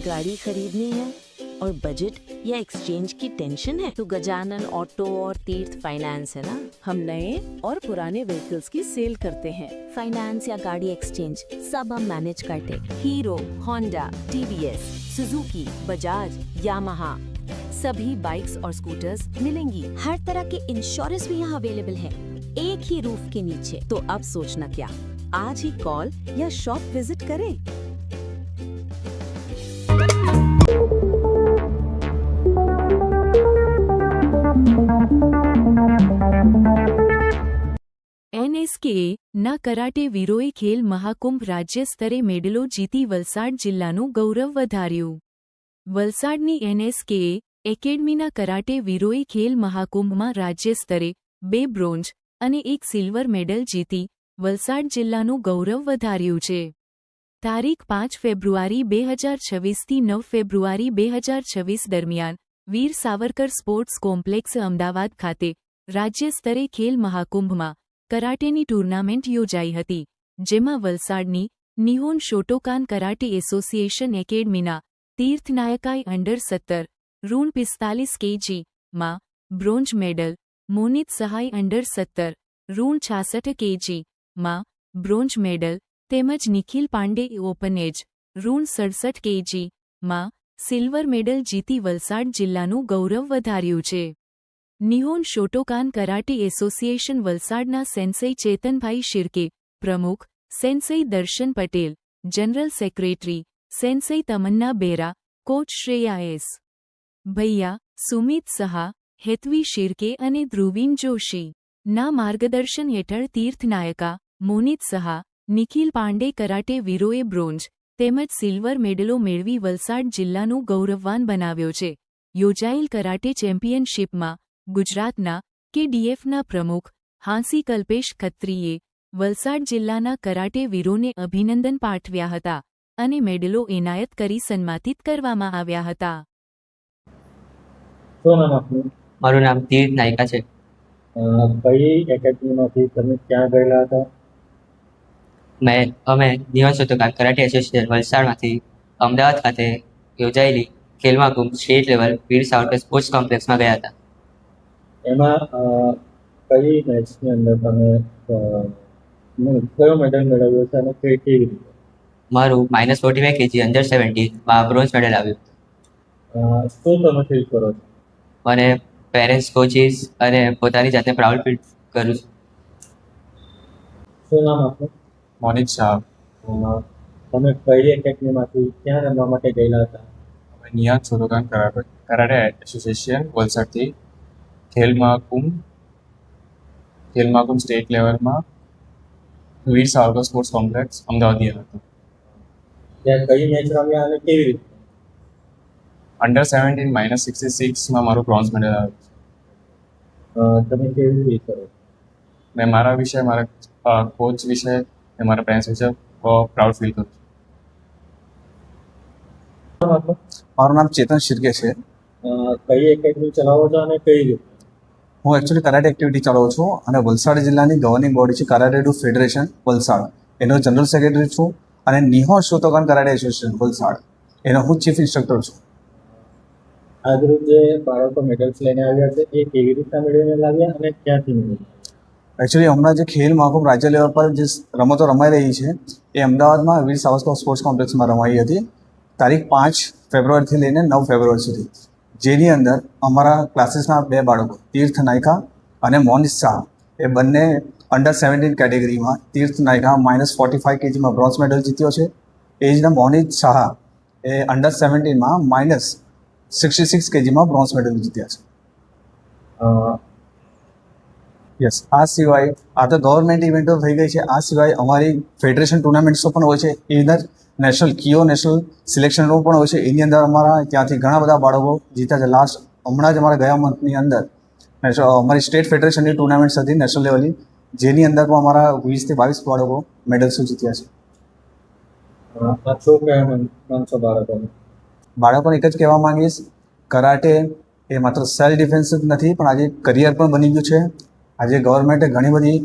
गाड़ी खरीदनी है और बजट या एक्सचेंज की टेंशन है तो गजानन ऑटो और तीर्थ फाइनेंस है ना। हम नए और पुराने व्हीकल्स की सेल करते हैं। फाइनेंस या गाड़ी एक्सचेंज सब हम मैनेज करते। Hero, Honda, TVS, Suzuki, Bajaj, Yamaha सभी बाइक्स और स्कूटर्स मिलेंगी। हर तरह के इंश्योरेंस भी यहाँ अवेलेबल है, एक ही रूफ के नीचे। तो अब सोचना क्या, आज ही कॉल या शॉप विजिट करें। NSKA ના કરાટે વીરોએ ખેલ મહાકુંભ રાજ્ય સ્તરે મેડલો જીતી વલસાડ જિલ્લાનું ગૌરવ વધાર્યું. વલસાડની NSKA એકેડમીના કરાટે વીરોએ ખેલ મહાકુંભમાં રાજ્ય સ્તરે 2 બ્રોન્ઝ અને 1 સિલ્વર મેડલ જીતી વલસાડ જિલ્લાનું ગૌરવ વધાર્યું છે. તારીખ 5 ફેબ્રુઆરી 2026થી 9 ફેબ્રુઆરી 2026 દરમિયાન વીર સાવરકર સ્પોર્ટ્સ કોમ્પ્લેક્સ અમદાવાદ ખાતે રાજ્ય સ્તરે ખેલ મહાકુંભમાં કરાટેની ટૂર્નામેન્ટ યોજાઈ હતી, જેમાં વલસાડની નિહોન શોટોકાન કરાટે એસોસિએશન એકેડમીના તીર્થ નાયકાએ અંડર 17 ઋણ 45 kg માં બ્રોન્ઝ મેડલ, મોનિત સહાય અંડર 17 ઋણ 66 kg માં બ્રોન્ઝ મેડલ તેમજ નિખિલ પાંડે ઓપન એજ ઋણ 67 kg માં સિલ્વર મેડલ જીતી વલસાડ જિલ્લાનું ગૌરવ વધાર્યું છે. નિહોન શોટોકાન કરાટે એસોસિએશન વલસાડના સેન્સઈ ચેતનભાઈ શિર્કે, પ્રમુખ સેન્સઈ દર્શન પટેલ, જનરલ સેક્રેટરી સેન્સઈ તમન્ના બેરા, કોચ શ્રેયા એસ. ભૈયા, સુમિત સહા, હેતવી શિર્કે અને ધ્રુવીન જોશી ના માર્ગદર્શન હેઠળ તીર્થ નાયકા, મોનિત સહા, નિખિલ પાંડે કરાટે વીરોએ બ્રોન્ઝ તેમજ સિલ્વર મેડલો મેળવી વલસાડ જિલ્લાનું ગૌરવવાન બનાવ્યો છે. યોજાયેલ કરાટે ચેમ્પિયનશિપમાં ગુજરાતના KDFના પ્રમુખ હાંસી કલ્પેશ ખત્રીએ વલસાડ જિલ્લાના કરાટે વીરોને અભિનંદન પાઠવ્યા હતા અને મેડલો એનાયત કરી સન્માનિત કરવામાં આવ્યા હતા. શું નામ આપનું? મારું નામ તીર્થ નાયકા છે. કઈ એકેડમીમાંથી તમે ક્યાં ગયેલા હતા? અમે નિહોન શોટોકાન કરાટે એસોસિએશન વલસાડમાંથી અમદાવાદ ખાતે યોજાયેલી ખેલ મહાકુંભ સ્ટેટ લેવલ વીર સાવરકર સ્પોર્ટ્સ કોમ્પ્લેક્સમાં ગયા હતા. એમાં કઈ મેચની અંદર તમે કયો મેડલ મેળવ્યો છે અને કેવી રીતે? મારું -45 kg અંડર 17 માં બ્રોન્ઝ મેડલ આવ્યું. શું તમે ફીલ કરો છો? મને પેરેન્ટ્સ, કોચિસ અને પોતાની જાતને પ્રાઉડ ફીલ કરું છું. શું નામ આપનું? મોનિત શાહ. તમે કઈ એકેડમીમાંથી ક્યાં રમવા માટે ગયેલા હતા? અમે નિહાન શોટોકાન કરાટે એસોસિએશન વલસાડથી ખેલ મહાકુંભ સ્ટેટ લેવલમાં વીર સાવરકર સ્પોર્ટ્સ કોમ્પ્લેક્સ અમદાવાદ ગયા હતા. ત્યાં કઈ મેચ રમ્યા અને કેવી રીતે? અંડર 17 -66માં મારું બ્રોન્ઝ મેડલ આવ્યું. તમે કેવી રીતે કરો? મેં મારા વિશે, મારા કોચ વિશે અને મારા પેરેન્ટ્સ વિશે બહુ પ્રાઉડ ફીલ કરું છું. મારું નામ ચેતન શિર્કે છે. કઈ એકેડમી ચલાવો છો અને કઈ રીતે? હું એકચ્યુઅલી કરાટે એક્ટિવિટી ચલાવું છું અને વલસાડ જિલ્લાની ગવર્નિંગ બોડી છે કરાટે ડુ ફેડરેશન વલસાડ, એનો જનરલ સેક્રેટરી છું. અને નિહોન શોટોકાન કરાટે એસોસિએશન વલસાડ, એનો હું ચીફ ઇન્સ્ટ્રક્ટર છું. આજરોજ જે બાળકો મેડલ્સ લઈને આવ્યા છે એ કેવી રીતના મેળવીને લાવ્યા અને ક્યાંથી મેળવ્યા? એકચ્યુઅલી હમણાં જે ખેલ મહાકુંભ રાજ્ય લેવલ પર જે રમતો રમાઈ રહી છે એ અમદાવાદમાં વીર સાવરકર સ્પોર્ટ્સ કોમ્પ્લેક્સમાં રમાઈ હતી, તારીખ 5 ફેબ્રુઆરીથી લઈને 9 ફેબ્રુઆરી સુધી. જેની અંદર અમારા ક્લાસીસના 2 બાળકો તીર્થ નાયકા અને મોનિત શાહ એ બંને અંડર 17 કેટેગરીમાં તીર્થ નાયકા -45 kgમાં બ્રોન્ઝ મેડલ જીત્યો છે. એ જ મોનિત શાહ એ અંડર 17માં -66 kgમાં બ્રોન્ઝ મેડલ જીત્યા છે. યસ, આ સિવાય આ તો ગવર્મેન્ટ ઇવેન્ટો થઈ ગઈ છે. આ સિવાય અમારી ફેડરેશન ટુર્નામેન્ટ્સો પણ હોય છે. ઇધર નેશનલ નેશનલ સિલેક્શનો પણ હોય છે. એની અંદર અમારા ત્યાંથી ઘણા બધા બાળકો જીત્યા છે. હમણાં જ અમારા ગયા મંથની અંદર અમારી સ્ટેટ ફેડરેશનની ટુર્નામેન્ટ હતી નેશનલ લેવલની, જેની અંદર પણ અમારા 20 થી 22 બાળકો મેડલ્સો જીત્યા છે. બાળકોને એક જ કહેવા માંગીશ, કરાટે એ માત્ર સેલ્ફ ડિફેન્સ જ નથી પણ આજે કરિયર પણ બની ગયું છે. આજે ગવર્મેન્ટે ઘણી બધી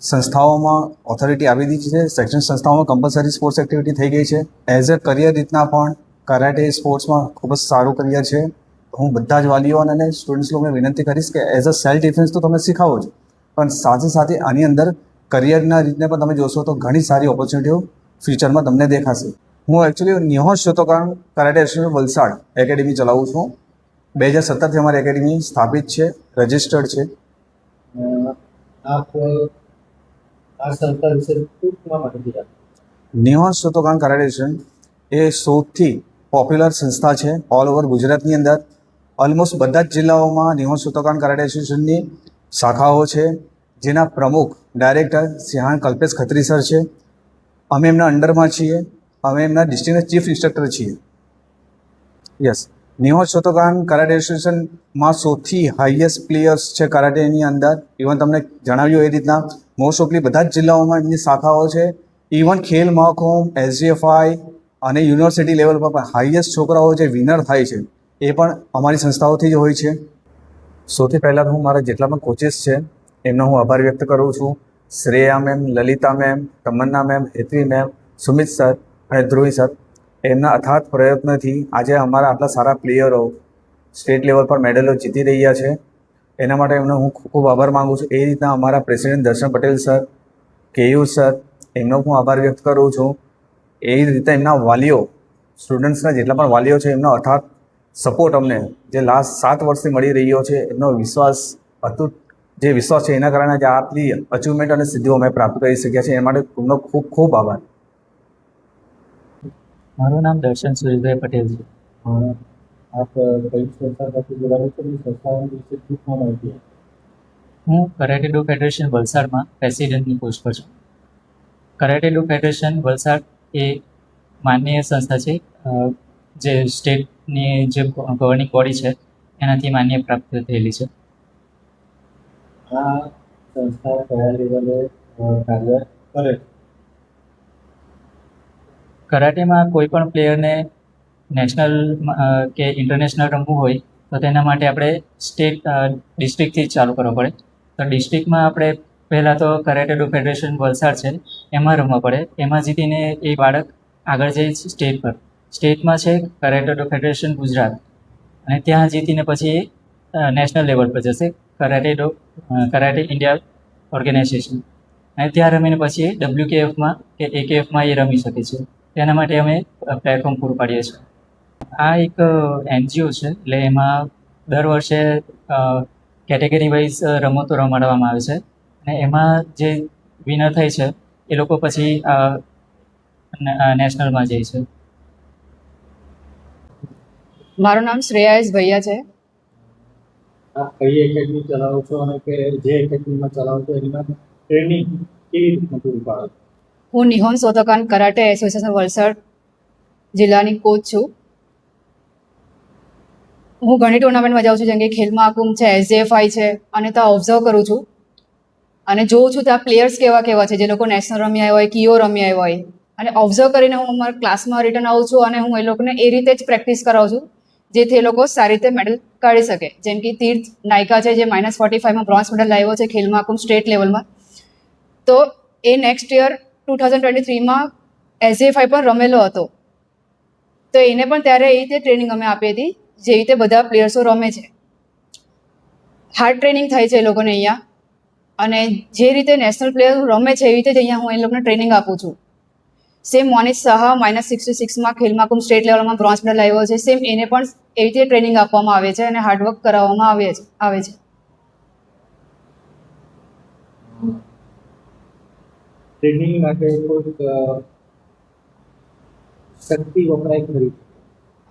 સંસ્થાઓમાં ઓથોરિટી આપી દીધી છે. શૈક્ષણિક સંસ્થાઓમાં કમ્પલસરી સ્પોર્ટ્સ એક્ટિવિટી થઈ ગઈ છે. એઝ અ કરિયર રીતના પણ કરાટે સ્પોર્ટ્સમાં ખૂબ જ સારું કરિયર છે. હું બધા જ વાલીઓ અને સ્ટુડન્ટ્સ લોકોને વિનંતી કરીશ કે એઝ અ સેલ્ફ ડિફેન્સ તો તમે શીખાવો છો, પણ સાથે સાથે આની અંદર કરિયરના રીતને પણ તમે જોશો તો ઘણી સારી ઓપોર્ચ્યુનિટીઓ ફ્યુચરમાં તમને દેખાશે. હું એકચ્યુઅલી નિહોશ Shotokan karate association Valsad academy ચલાવું છું. 2017થી અમારી એકેડેમી સ્થાપિત છે, રજિસ્ટર્ડ છે. આપ આ સંસ્થા વિશે ટૂંકમાં માહિતી આપો. નિહોશ શોતોકાન કરાટે એસોસિએશન એ સૌથી પોપ્યુલર સંસ્થા છે ઓલ ઓવર ગુજરાતની અંદર. ઓલમોસ્ટ બધા જ જિલ્લાઓમાં નિહોશ શોતોકાન કરાટે એસોસિએશનની શાખાઓ છે, જેના પ્રમુખ ડાયરેક્ટર સિંહાણ કલ્પેશ ખત્રી સર છે. અમે એમના અંડરમાં છીએ, અમે એમના ડિસ્ટ્રિક્ટના ચીફ ઇન્સ્ટ્રક્ટર છીએ. યસ, નિહોશ શોતોકાન કરાટે એસોસિએશનમાં સૌથી હાઈએસ્ટ પ્લેયર્સ છે કરાટેની અંદર. ઇવન તમને જણાવ્યું એ રીતના મોસ્ટ ઓફલી બધા જ જિલ્લાઓમાં એમની શાખાઓ છે. ઇવન ખેલ મહાકુંભ, એસજીએફઆઈ અને યુનિવર્સિટી લેવલ પર પણ હાઈએસ્ટ છોકરાઓ જે વિનર થાય છે એ પણ અમારી સંસ્થાઓથી જ હોય છે. સૌથી પહેલાં તો હું મારા જેટલા પણ કોચિસ છે એમનો હું આભાર વ્યક્ત કરું છું. Shreya ma'am, Lalita ma'am, Tamanna ma'am, Hetvi ma'am, Sumit sir અને ધ્રુવી સર. એમના અથાગ પ્રયત્નથી આજે અમારા આટલા સારા પ્લેયરો સ્ટેટ લેવલ પર મેડલો જીતી રહ્યા છે. એના માટે એમનો હું ખૂબ ખૂબ આભાર માગું છું. એ રીતના અમારા પ્રેસિડેન્ટ દર્શન પટેલ સર, કેયુ સર, એમનો હું આભાર વ્યક્ત કરું છું. એ રીતે એમના વાલીઓ, સ્ટુડન્ટ્સના જેટલા પણ વાલીઓ છે એમનો અથાગ સપોર્ટ અમને જે લાસ્ટ 7 વર્ષથી મળી રહ્યો છે, એમનો વિશ્વાસ અતૂટ જે વિશ્વાસ છે એના કારણે આજે આટલી અચીવમેન્ટ અને સિદ્ધિઓ અમે પ્રાપ્ત કરી શક્યા છે. એ માટે એમનો ખૂબ ખૂબ આભાર. મારું નામ દર્શન સુરેશભાઈ પટેલ છે. આપ કઈ સંસ્થા સાથે જોડાયા છો? સંસ્થા વિશે ટૂંકમાં માહિતી આપો. હું કરાટે ડો ફેડરેશન વલસાડમાં પ્રેસિડેન્ટની પોસ્ટ પર છું. કરાટે ડો ફેડરેશન વલસાડ એ માનનીય સંસ્થા છે, જે સ્ટેટની જે ગવર્નિંગ બોડી છે એનાથી માન્ય પ્રાપ્ત થયેલી છે. આ સંસ્થા કયા લેવલે કાર્ય કરે છે? કરાટેમાં કોઈ પણ પ્લેયરને નેશનલ કે ઇન્ટરનેશનલ રમવું હોય તો તેના માટે આપણે સ્ટેટ ડિસ્ટ્રિક્ટથી જ ચાલુ કરવો પડે. તો ડિસ્ટ્રિક્ટમાં આપણે પહેલાં તો કરાટે ડો ફેડરેશન વલસાડ છે એમાં રમવા પડે. એમાં જીતીને એ બાળક આગળ જાય સ્ટેટ પર. સ્ટેટમાં છે કરાટે ડો ફેડરેશન ગુજરાત, અને ત્યાં જીતીને પછી નેશનલ લેવલ પર જશે કરાટે ઇન્ડિયા ઓર્ગેનાઇઝેશન, અને ત્યાં રમીને પછી WKFમાં કે AKFમાં એ રમી શકે છે. તેના માટે અમે પ્લેટફોર્મ પૂરું પાડીએ છીએ. આ એક NGO છે, એટલે એમાં દર વર્ષે કેટેગરી વાઇઝ રમતો રમાડવામાં આવે છે, અને એમાં જે વિનર થાય છે એ લોકો પછી નેશનલમાં જાય છે. મારું નામ શ્રેયાસ ભૈયા છે. આપ કઈ એકેડમી ચલાવો છો અને કે જે એકેડમીમાં ચલાવો છો એમાં ટ્રેનિંગ કેવી રીતના પૂરી પાડો છો? હું નિહોશ શોતોકાન કરાટે એસોસિએશન વલસાડ જિલ્લાની કોચ છું. હું ઘણી ટુર્નામેન્ટમાં જાઉં છું, જેમ કે ખેલ મહાકુંભ છે, SJFI છે, અને ત્યાં ઓબ્ઝર્વ કરું છું અને જોઉં છું ત્યાં પ્લેયર્સ કેવા કેવા છે જે લોકો નેશનલ રમી આવ્યા હોય, કીઓ રમી આવ્યા હોય, અને ઓબ્ઝર્વ કરીને હું અમારા ક્લાસમાં રિટર્ન આવું છું અને હું એ લોકોને એ રીતે જ પ્રેક્ટિસ કરાવું છું જેથી એ લોકો સારી રીતે મેડલ કાઢી શકે. જેમ કે તીર્થ નાયકા છે જે -45માં બ્રોન્ઝ મેડલ લાવ્યો છે ખેલ મહાકુંભ સ્ટેટ લેવલમાં. તો એ નેક્સ્ટ યર 2023માં SJFI પર રમેલો હતો. તો એને પણ ત્યારે એ રીતે ટ્રેનિંગ અમે આપી હતી જે રીતે બધા પ્લેયર્સો રમે છે. હાર્ડ ટ્રેનિંગ થાય છે એ લોકોને અહીંયા, અને જે રીતે નેશનલ પ્લેયર રમે છે એવી રીતે જ અહીંયા હું એ લોકોને ટ્રેનિંગ આપું છું. સેમ મોનિશ સાહા -66માં ખેલ મહાકુંભ સ્ટેટ લેવલમાં બ્રોન્ઝ મેડલ આવ્યો છે. સેમ એને પણ એવી રીતે ટ્રેનિંગ આપવામાં આવે છે અને હાર્ડવર્ક કરાવવામાં આવે છે. ટ્રેનિંગ માટે કોઈ શક્તિ વપરાય ખરી?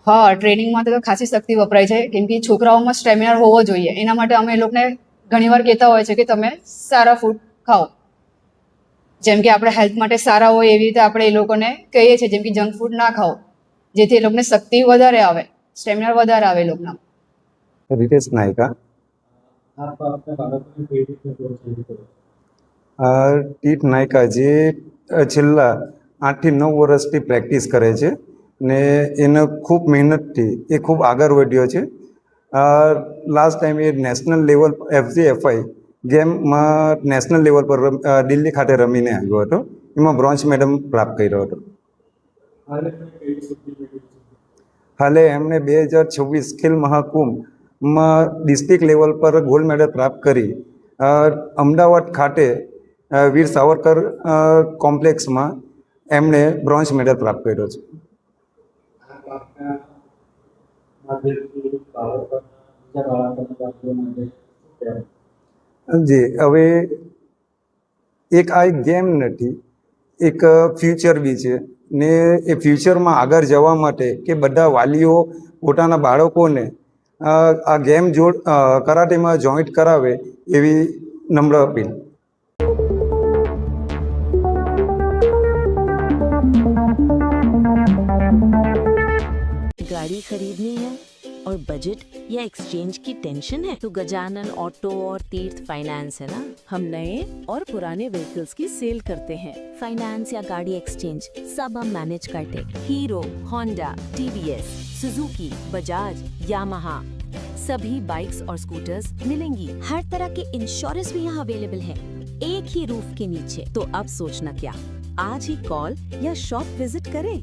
હા, ટ્રેનિંગમાં તો ખાસી શક્તિ વપરાય છે, કેમ કે છોકરાઓમાં સ્ટેમિના હોવો જોઈએ. એના માટે અમે એ લોકોને ઘણીવાર કહેતા હોય છે કે તમે સારા ફૂડ ખાઓ, જેમ કે આપણે હેલ્થ માટે સારા હોય એવી રીતે આપણે એ લોકોને કહીએ છીએ, જેમ કે જંક ફૂડ ના ખાઓ, જેથી એ લોકોને શક્તિ વધારે આવે, સ્ટેમિના વધારે આવે એ લોકોના. રીતેશ નાયકા. આપ આપના બાળકોને કઈ રીતે પ્રોત્સાહિત કરો? ટીટ નાયકા જે છેલ્લા 8 થી 9 વર્ષથી પ્રેક્ટિસ કરે છે ને એને ખૂબ મહેનતથી એ ખૂબ આગળ વધ્યો છે. લાસ્ટ ટાઈમ એ નેશનલ લેવલ FJFI ગેમમાં નેશનલ લેવલ પર દિલ્હી ખાતે રમીને આવ્યો હતો. એમાં બ્રોન્ઝ મેડલ પ્રાપ્ત કર્યો હતો. હાલે એમણે 2026 ખેલ મહાકુંભમાં ડિસ્ટ્રિક્ટ લેવલ પર ગોલ્ડ મેડલ પ્રાપ્ત કરી અમદાવાદ ખાતે વીર સાવરકર કોમ્પ્લેક્સમાં એમણે બ્રોન્ઝ મેડલ પ્રાપ્ત કર્યો છે. આ પાકના માધ્યમથી બાળકોના બીજા બાળકોના બાળકો માટે શું કહેવાય? જી, હવે એક ગેમ નથી, એક ફ્યુચર બી છે ને એ ફ્યુચરમાં આગળ જવા માટે કે બધા વાલીઓ પોતાના બાળકોને આ ગેમ કરાટેમાં જોઈન્ટ કરાવે એવી નમ્ર અપીલ. गाड़ी खरीदनी है और बजट या एक्सचेंज की टेंशन है तो गजानन ऑटो और तीर्थ फाइनेंस है ना. हम नए और पुराने व्हीकल्स की सेल करते हैं. फाइनेंस या गाड़ी एक्सचेंज सब हम मैनेज करते. Hero, Honda, TVS, Suzuki, Bajaj, Yamaha सभी बाइक्स और स्कूटर्स मिलेंगी. हर तरह के इंश्योरेंस भी यहाँ अवेलेबल है, एक ही रूफ के नीचे. तो अब सोचना क्या, आज ही कॉल या शॉप विजिट करें.